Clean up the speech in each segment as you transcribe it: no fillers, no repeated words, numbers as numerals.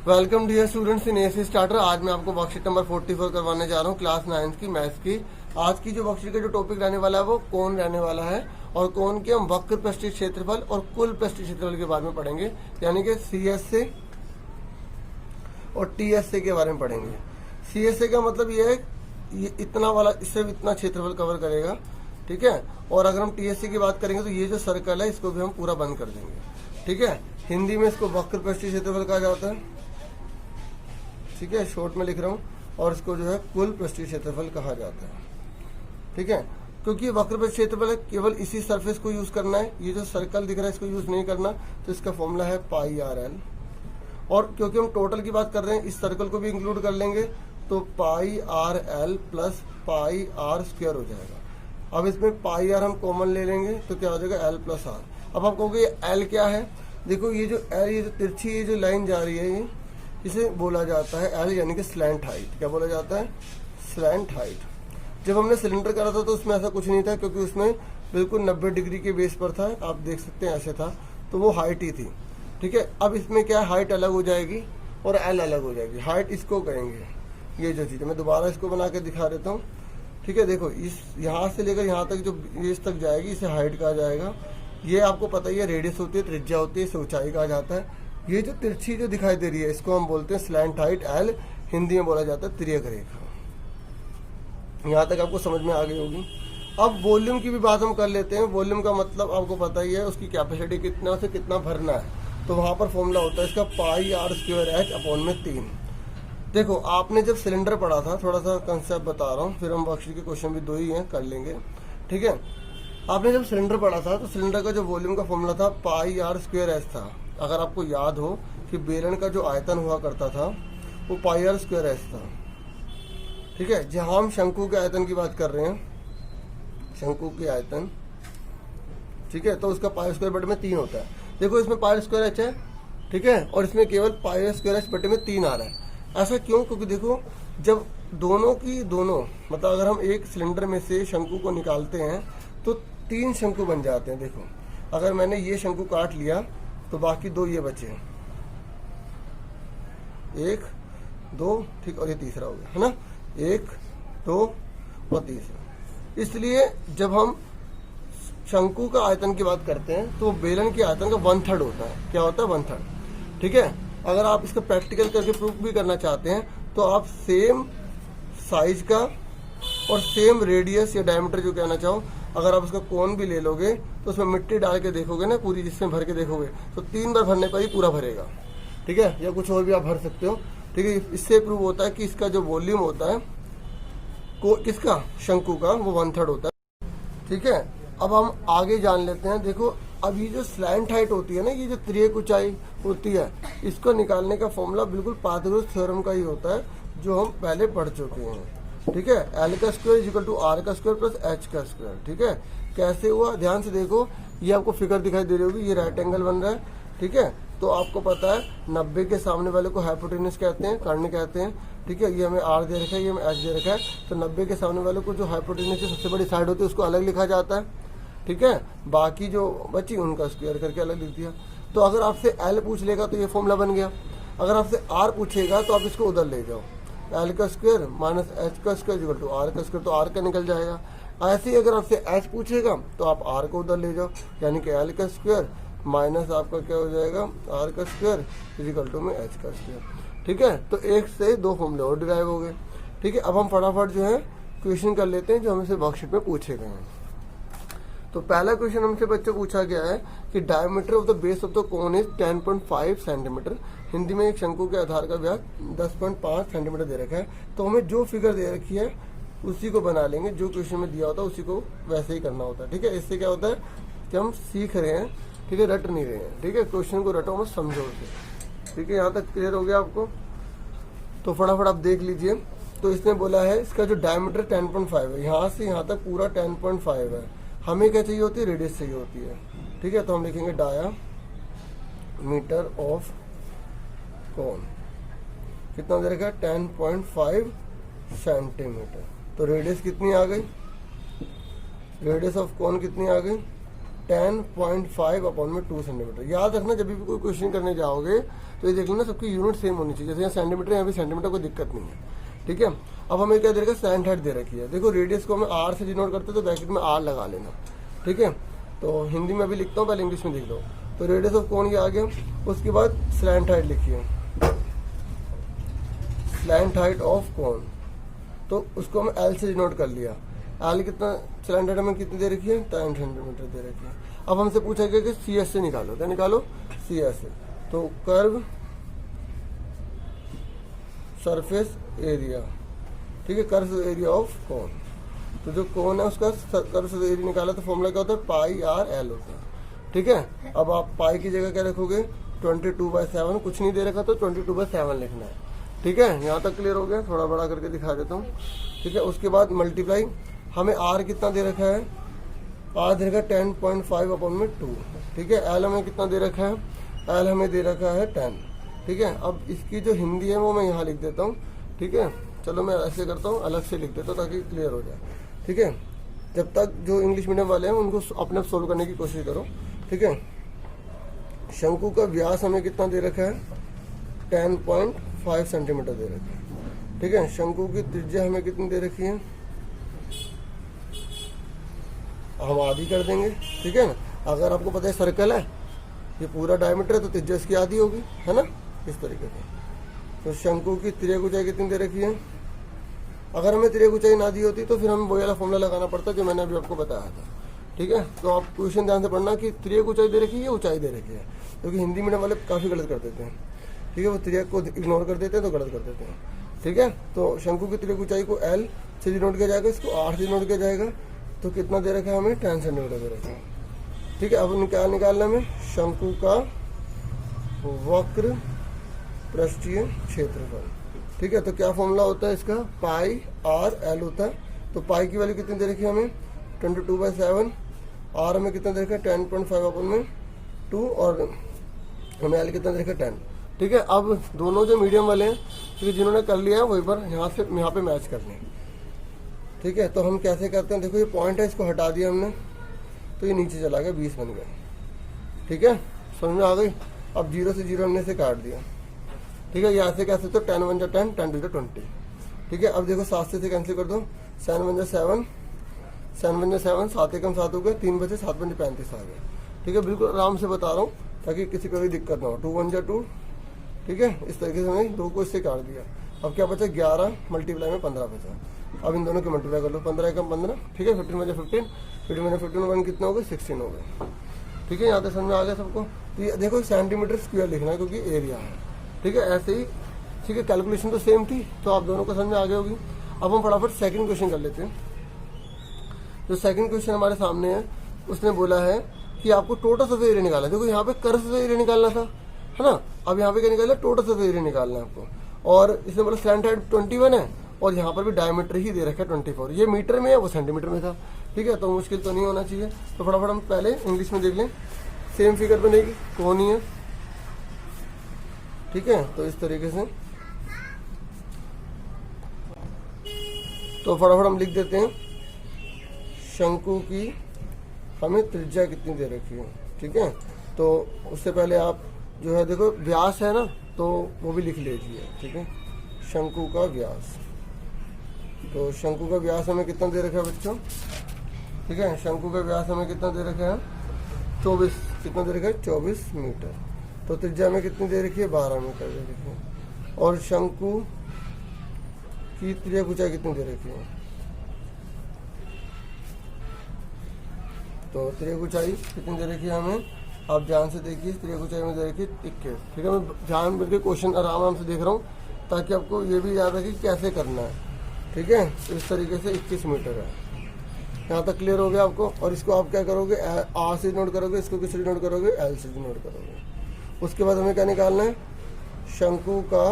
Welcome dear students in AC starter. आज मैं आपको वर्कशीट नंबर 44 करवाने जा रहा हूँ क्लास 9 की मैथ्स की। आज की जो वर्कशीट का जो टॉपिक रहने वाला है वो कोण रहने वाला है, और कोण के हम वक्र पृष्ठीय क्षेत्रफल और कुल पृष्ठीय क्षेत्रफल के बारे में पढ़ेंगे, यानी कि CSA और TSA के बारे में पढ़ेंगे। CSA का मतलब ये है ये इतना वाला, इससे इतना क्षेत्रफल कवर करेगा, ठीक है। और अगर हम TSA की बात करेंगे तो ये जो सर्कल है इसको भी हम पूरा बंद कर देंगे, ठीक है। हिंदी में इसको वक्र पृष्ठीय क्षेत्रफल कहा जाता है, ठीक है, शॉर्ट में लिख रहा हूँ। और इसको जो है कुल पृष्ठीय क्षेत्रफल कहा जाता है, ठीक है। क्योंकि वक्र पृष्ठीय क्षेत्रफल है, केवल इसी सरफेस को यूज करना है। ये जो सर्कल दिख रहा है इसको यूज नहीं करना, तो इसका फॉर्मूला है पाई आर एल। और क्योंकि हम टोटल की बात कर रहे हैं, इस सर्कल को भी इंक्लूड कर लेंगे, तो pi r l plus pi r square हो जाएगा। अब इसमें पाई आर हम कॉमन ले लेंगे तो क्या हो जाएगा एल प्लस आर। अब आप कहोगे एल क्या है, देखो ये जो एल, ये जो तिरछी ये जो लाइन जा रही है, ये इसे बोला जाता है एल, यानी कि स्लैंट हाइट। क्या बोला जाता है? Slant height. जब हमने सिलेंडर करा था तो उसमें ऐसा कुछ नहीं था, क्योंकि उसमें बिल्कुल 90 डिग्री के बेस पर था, आप देख सकते हैं ऐसे था, तो वो हाइट ही थी, ठीक है। अब इसमें क्या है, हाइट अलग हो जाएगी और एल अलग हो जाएगी। हाइट इसको कहेंगे, ये जो चीज़ है, मैं दोबारा इसको बना के दिखा देता हूँ, ठीक है। देखो इस यहाँ से लेकर यहाँ तक जो बेस तक जाएगी इसे हाइट कहा जाएगा। ये आपको पता ही है, रेडियस होती है, त्रिज्या होती है, इसे ऊंचाई कहा जाता है। ये जो तिरछी जो दिखाई दे रही है इसको हम बोलते हैं स्लैंट हाइट, एल हिंदी में बोला जाता है तिर्यक रेखा। यहाँ तक आपको समझ में आ गई होगी। अब वॉल्यूम की भी बात हम कर लेते हैं। वॉल्यूम का मतलब आपको पता ही है, उसकी कैपेसिटी कितना, उसे कितना भरना है, तो वहाँ पर फॉर्मूला होता है इसका पाई आर स्क्वायर एच अपॉन में 3। देखो आपने जब सिलेंडर पढ़ा था, थोड़ा सा कंसेप्ट बता रहा हूँ, फिर हम वर्कशीट के क्वेश्चन भी 2 ही हैं, कर लेंगे, ठीक है। आपने जब सिलेंडर पढ़ा था तो सिलेंडर का जो वॉल्यूम का फॉर्मूला था पाई आर स्क्वायर एच था। अगर आपको याद हो कि बेलन का जो आयतन हुआ करता था वो पाई आर स्क्वायर एच था, ठीक है। जहां हम शंकु के आयतन की बात कर रहे हैं, शंकु के आयतन, ठीक है, तो उसका पाई स्क्वायर बटे में 3 होता है। देखो इसमें पाई स्क्वायर एच है, ठीक है, और इसमें केवल पाई स्क्वायर एच बटे में 3 आ रहा है। ऐसा क्यों? क्योंकि देखो जब दोनों मतलब अगर हम एक सिलेंडर में से शंकु को निकालते हैं तो 3 शंकु बन जाते हैं। देखो अगर मैंने ये शंकु काट लिया तो बाकी 2 ये बचे, 1 2, ठीक, और ये तीसरा हो गया, है ना, 1 2 और तीसरा। इसलिए जब हम शंकु का आयतन की बात करते हैं तो बेलन के आयतन का 1/3 होता है। क्या होता है? 1/3, ठीक है। अगर आप इसका प्रैक्टिकल करके प्रूफ भी करना चाहते हैं तो आप सेम साइज का और सेम रेडियस या डायमीटर जो कहना चाहो, अगर आप उसका कोण भी ले लोगे तो उसमें मिट्टी डाल के देखोगे ना पूरी, जिसमें भर के देखोगे तो 3 बार भरने पर ही पूरा भरेगा, ठीक है, या कुछ और भी आप भर सकते हो, ठीक है। इससे प्रूव होता है कि इसका जो वॉल्यूम होता है किसका, शंकु का, वो 1/3 होता है, ठीक है। अब हम आगे जान लेते हैं। देखो अब ये जो स्लैंट हाइट होती है ना, ये जो तिर्यक ऊंचाई होती है, इसको निकालने का फॉर्मूला बिल्कुल पाइथागोरस थ्योरम का ही होता है, जो हम पहले पढ़ चुके हैं, ठीक है। एल का square is equal to R का स्क्वायर प्लस एच का स्क्वायर, ठीक है। कैसे हुआ, ध्यान से देखो, ये आपको फिगर दिखाई दे रही होगी, ये राइट एंगल बन रहा है, ठीक है। तो आपको पता है 90 के सामने वाले को हाइपोटेन्यूस कहते हैं, कर्ण कहते हैं, ठीक है। ये हमें आर दे रखा है, ये हमें एच दे रखा है, तो 90 के सामने वाले को जो हाइपोटेन्यूस की सबसे बड़ी साइड होती है उसको अलग लिखा जाता है, ठीक है। बाकी जो बची उनका स्क्वायर करके अलग लिख दिया। तो अगर आपसे एल पूछ लेगा तो ये फॉर्मूला बन गया। अगर आपसे आर पूछेगा तो आप इसको उधर ले जाओ, एल का स्क्वायर माइनस एच का स्क्वायर इक्वल टू आर का स्क्वायर, तो आर का निकल जाएगा। ऐसे ही अगर आपसे एच पूछेगा तो आप आर को उधर ले जाओ, यानी कि एल का स्क्वायर माइनस आपका क्या हो जाएगा, आर का स्क्वायर इक्वल टू में एच का स्क्वायर, ठीक है। तो एक से 2 फॉर्मूले और डिराइव हो गए, ठीक है। अब हम फटाफट जो है क्वेश्चन कर लेते हैं जो हमसे वर्कशीट में पूछे गए हैं। तो पहला क्वेश्चन हमसे बच्चे पूछा गया है कि diameter of the base of the cone is 10.5 centimetre. Hindi में एक शंकु के आधार का व्यास 10.5 सेंटीमीटर दे रखा है। तो हमें जो फिगर दे रखी है उसी को बना लेंगे, जो क्वेश्चन में दिया होता है उसी को वैसे ही करना होता है, ठीक है। इससे क्या होता है कि हम सीख रहे हैं, ठीक है, रट नहीं रहे हैं, ठीक है। क्वेश्चन को रटो मत, समझो उसे, ठीक है। यहाँ तक क्लियर हो गया आपको? तो फटाफट आप देख लीजिए। तो इसने बोला है इसका जो डायमीटर 10.5 है, यहाँ से यहाँ तक पूरा 10.5 है। हमें क्या चाहिए होती है? रेडियस चाहिए होती है, ठीक है। तो हम लिखेंगे डायामीटर ऑफ कोन कितना दे रखा है? 10.5 सेंटीमीटर। तो रेडियस कितनी आ गई? रेडियस ऑफ कोन कितनी आ गई? 10.5/2 सेंटीमीटर। याद रखना जब भी कोई क्वेश्चन करने जाओगे तो ये देख लेना सबकी यूनिट सेम होनी चाहिए। जैसे यहाँ सेंटीमीटर, यहाँ भी सेंटीमीटर, कोई दिक्कत नहीं है, ठीक है। अब हमें क्या दे रखा है, स्लैंट हाइट दे रखी है। देखो रेडियस को हमें आर से डिनोट करते हैं तो ब्रैकेट में आर लगा लेना, ठीक है। तो हिंदी में भी लिखता हूँ, पहले इंग्लिश में लिख लो। तो रेडियस ऑफ कोन ये आ गया। उसके बाद स्लैंट हाइट लिखिए, स्लैंट हाइट ऑफ कोन, तो उसको हम एल से डिनोट कर लिया। एल कितना, स्लैंट हाइट हमें कितनी दे रखी है, 10 सेंटीमीटर दे रखी है। अब हमसे पूछा गया कि सी एस से निकालो, क्या निकालो, सी एस से। तो कर्व सरफेस एरिया, ठीक है, कर्व एरिया ऑफ कोन। तो जो कोन है उसका कर्व सरफेस एरिया निकाला तो फॉर्मूला क्या होता है, पाई आर एल होता है, ठीक है। अब आप पाई की जगह क्या रखोगे, 22/7, कुछ नहीं दे रखा तो 22/7 लिखना है, ठीक है। यहाँ तक क्लियर हो गया। थोड़ा बड़ा करके दिखा देता हूँ, ठीक है। उसके बाद मल्टीप्लाई, हमें आर कितना दे रखा है, आर दे रखा है 10.5/2, ठीक है। एल हमें कितना दे रखा है, एल हमें दे रखा है 10, ठीक है। अब इसकी जो हिंदी है वो मैं यहाँ लिख देता हूँ, ठीक है। चलो मैं ऐसे करता हूँ, अलग से लिख देता हूँ ताकि क्लियर हो जाए, ठीक है। जब तक जो इंग्लिश मीडियम वाले हैं उनको अपने आप सोल्व करने की कोशिश करो, ठीक है। शंकु का व्यास हमें कितना दे रखा है, 10.5 सेंटीमीटर दे रखा है, ठीक है। शंकु की त्रिज्या हमें कितनी दे रखी है, हम आधी कर देंगे, ठीक है ना। अगर आपको पता है सर्कल है, ये पूरा डायमीटर है तो त्रिज्या इसकी आधी होगी, है ना, इस तरीके से। तो शंकु की तिर्यक ऊंचाई कितनी दे रखी है। अगर हमें तिर्यक ऊंचाई ना दी होती तो फिर हमें वही वाला फॉर्मूला लगाना पड़ता जो मैंने अभी आपको बताया था, ठीक है। तो आप क्वेश्चन ध्यान से पढ़ना कि तिर्यक ऊंचाई दे रखी है, ऊंचाई दे रखी है, क्योंकि हिंदी मीडियम वाले काफ़ी गलत कर देते हैं, ठीक है। वो तिर्यक को इग्नोर कर देते हैं तो गलत कर देते हैं, ठीक है। तो शंकु की तिर्यक ऊंचाई को एल से डिनोट किया जाएगा, इसको आर से डिनोट किया जाएगा। तो कितना दे रखा है हमें, 10 सेंटीमीटर दे रखा है, ठीक है। अब निकालना हमें शंकु का वक्र पृष्ठीय क्षेत्रफल, ठीक है। तो क्या फॉर्मूला होता है इसका, पाई आर एल होता है। तो पाई की वैल्यू कितनी दे रखी है हमें, 22/7, आर हमें कितना दे रखा है, 10.5/2, और हमें एल कितना दे रखा है, 10, ठीक है। अब दोनों जो मीडियम वाले हैं, क्योंकि जिन्होंने कर लिया है वही पर यहाँ पे मैच करने, ठीक है। तो हम कैसे करते हैं, देखो ये पॉइंट है, इसको हटा दिया हमने तो ये नीचे चला गया, 20 बन गया, ठीक है। समझ में आ गई। अब 0 से 0 हमने से काट दिया, ठीक है। यहाँ से कैसे, तो 10 1 10, 10 2 20, ठीक है। अब देखो 7 से कैंसिल कर दो, 7 1 7, 7 1 7, 7 1 7 हो गए, 3 बचे, 7 5 35 आ गए, ठीक है। बिल्कुल आराम से बता रहा हूँ ताकि किसी को भी दिक्कत ना हो। 2 1 2, ठीक है। इस तरीके से मैंने 2 को इससे काट दिया। अब क्या बचा, 11 मल्टीप्लाई में 15 बचा। अब इन दोनों की मल्टीप्लाई कर लो, 15 एकम 15, ठीक है। 15 में 15, 15 में 15 1 कितना हो गया, 16 हो गए, ठीक है। यहाँ तक समझ में आ गया सबको। तो ये देखो सेंटीमीटर स्क्वायर लिखना है क्योंकि एरिया है, ठीक है। ऐसे ही, ठीक है। कैलकुलेशन तो सेम थी, तो आप दोनों को समझ में आ गई होगी। अब हम फटाफट सेकंड क्वेश्चन कर लेते हैं। जो सेकंड क्वेश्चन हमारे सामने है, उसने बोला है कि आपको टोटल सरफेस एरिया निकालना है। देखो यहाँ पे कर्व सरफेस एरिया निकालना था, है ना। अब यहाँ पे क्या निकालना है, टोटल सरफेस एरिया निकालना है आपको। और इसमें बोला स्लैंट हाइट 21 है और यहाँ पर भी डायमीटर ही दे रखा है 24। ये मीटर में है, वो सेंटीमीटर में था, ठीक है। तो मुश्किल तो नहीं होना चाहिए। तो फटाफट हम पहले इंग्लिश में देख लें, सेम फिगर बनेगी, कौन ही है, ठीक है। तो इस तरीके से तो फटाफट हम लिख देते हैं, शंकु की हमें त्रिज्या कितनी दे रखी है, ठीक है। तो उससे पहले आप जो है देखो व्यास है ना, तो वो भी लिख लीजिए, ठीक है। शंकु का व्यास, तो शंकु का व्यास हमें कितना दे रखा है बच्चों, ठीक है। शंकु का व्यास हमें कितना दे रखा है, 24, कितना दे रखा है, 24 मीटर। तो त्रिज्या में कितनी दे रखी है, 12 मीटर दे रखी है। और शंकु की त्रिज्या ऊंचाई कितनी दे रखी है, तो त्रिज्या ऊंचाई कितनी दे रखी है हमें, आप ध्यान से देखिए। त्रिज्या ऊंचाई में दे रखी है 21, ठीक है। मैं ध्यान करके क्वेश्चन आराम से देख रहा हूँ ताकि आपको ये भी याद रहे कि कैसे करना है, ठीक है। तो इस तरीके से 21 मीटर है। यहाँ तक क्लियर हो गया आपको। और इसको आप क्या करोगे, आर से नोट करोगे, इसको किस नोट करोगे, एल से नोट करोगे। उसके बाद हमें क्या निकालना है, शंकु का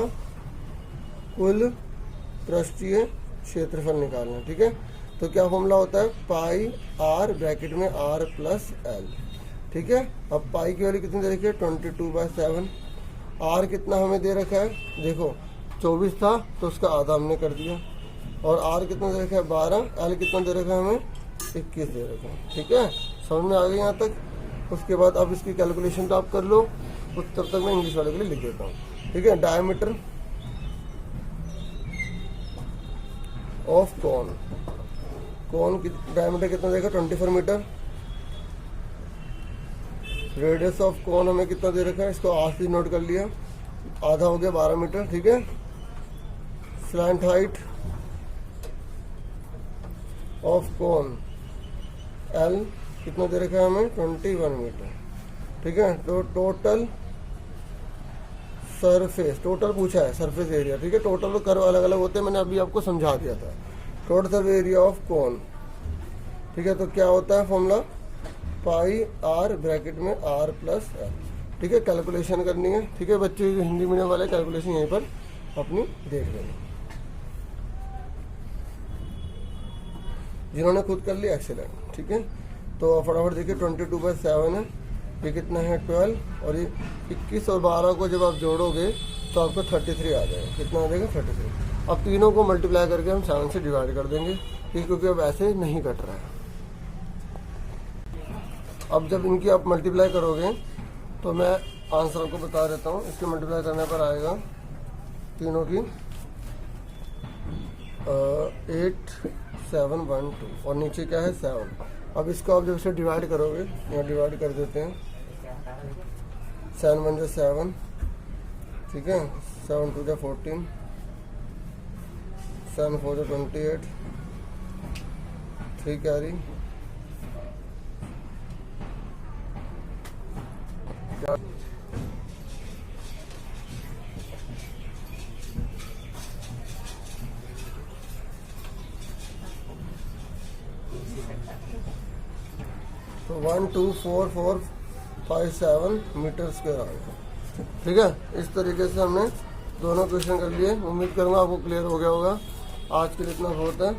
कुल पृष्ठीय क्षेत्रफल निकालना है, ठीक है। तो क्या फॉर्मूला होता है, पाई आर ब्रैकेट में आर प्लस एल, ठीक है। अब पाई की वैल्यू कितनी दे रखी है, 22/7। आर कितना हमें दे रखा है, देखो 24 था तो उसका आधा हमने कर दिया। और आर कितना दे रखा है, 12। एल कितना दे रखा है हमें, 21 दे रखा है, ठीक है। समझ में आ गई यहाँ तक। उसके बाद अब इसकी कैलकुलेशन तो आप कर लो, उस तब तक मैं इंग्लिश वाले के लिए लिख देता हूँ। ठीक है, डायमीटर ऑफ कोन, कोन की डायमीटर कितना देगा 24 मीटर। रेडियस ऑफ कोन हमें कितना दे रखा है, इसको आठ नोट कर लिया, आधा हो गया 12 मीटर। ठीक है, slant height of cone L कितना दे रखा है हमें 21 मीटर। ठीक है, तो टोटल सरफेस, टोटल पूछा है सरफेस एरिया। ठीक है, टोटल तो कर्व अलग अलग होते हैं, मैंने अभी आपको समझा दिया था। Total surface area of cone, ठीक है, तो क्या होता है फॉर्मूला, पाई आर ब्रैकेट में आर प्लस एल। ठीक है, कैलकुलेशन करनी है। ठीक है बच्चे, जो हिंदी मीडियम वाले कैलकुलेशन यहीं पर अपनी देख लेंगे, जिन्होंने खुद कर लिया एक्सीलेंट। ठीक है, तो फटाफट देखिए 22/7 है, ये कितना है 12, और ये 21 और 12 को जब आप जोड़ोगे तो आपको 33 आ जाएगा। कितना आ जाएगा 33। अब तीनों को मल्टीप्लाई करके हम 7 से डिवाइड कर देंगे, क्योंकि अब ऐसे नहीं कट रहा है। अब जब इनकी आप मल्टीप्लाई करोगे तो मैं आंसर आपको बता देता हूँ। इसके मल्टीप्लाई करने पर आएगा तीनों की 8712 और नीचे क्या है 7। अब इसको आप जब इसे डिवाइड करोगे, यहाँ डिवाइड कर देते हैं, 7 1 7, ठीक है, 7 2 14, 7 4 28, 3 कैरी, तो 1 2 4 4 5 7 मीटर स्क्वायर आएगा। ठीक है, इस तरीके से हमने दोनों क्वेश्चन कर लिए। उम्मीद करूँगा आपको क्लियर हो गया होगा। आज के लिए इतना बहुत है।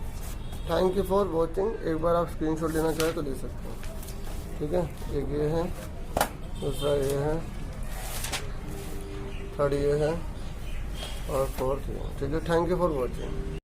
Thank you for watching. एक बार आप स्क्रीनशॉट लेना चाहें तो ले सकते हैं। ठीक है, एक ये है, दूसरा ये है, थर्ड ये है और फोर्थ ये है। ठीक है, थैंक यू फॉर वॉचिंग।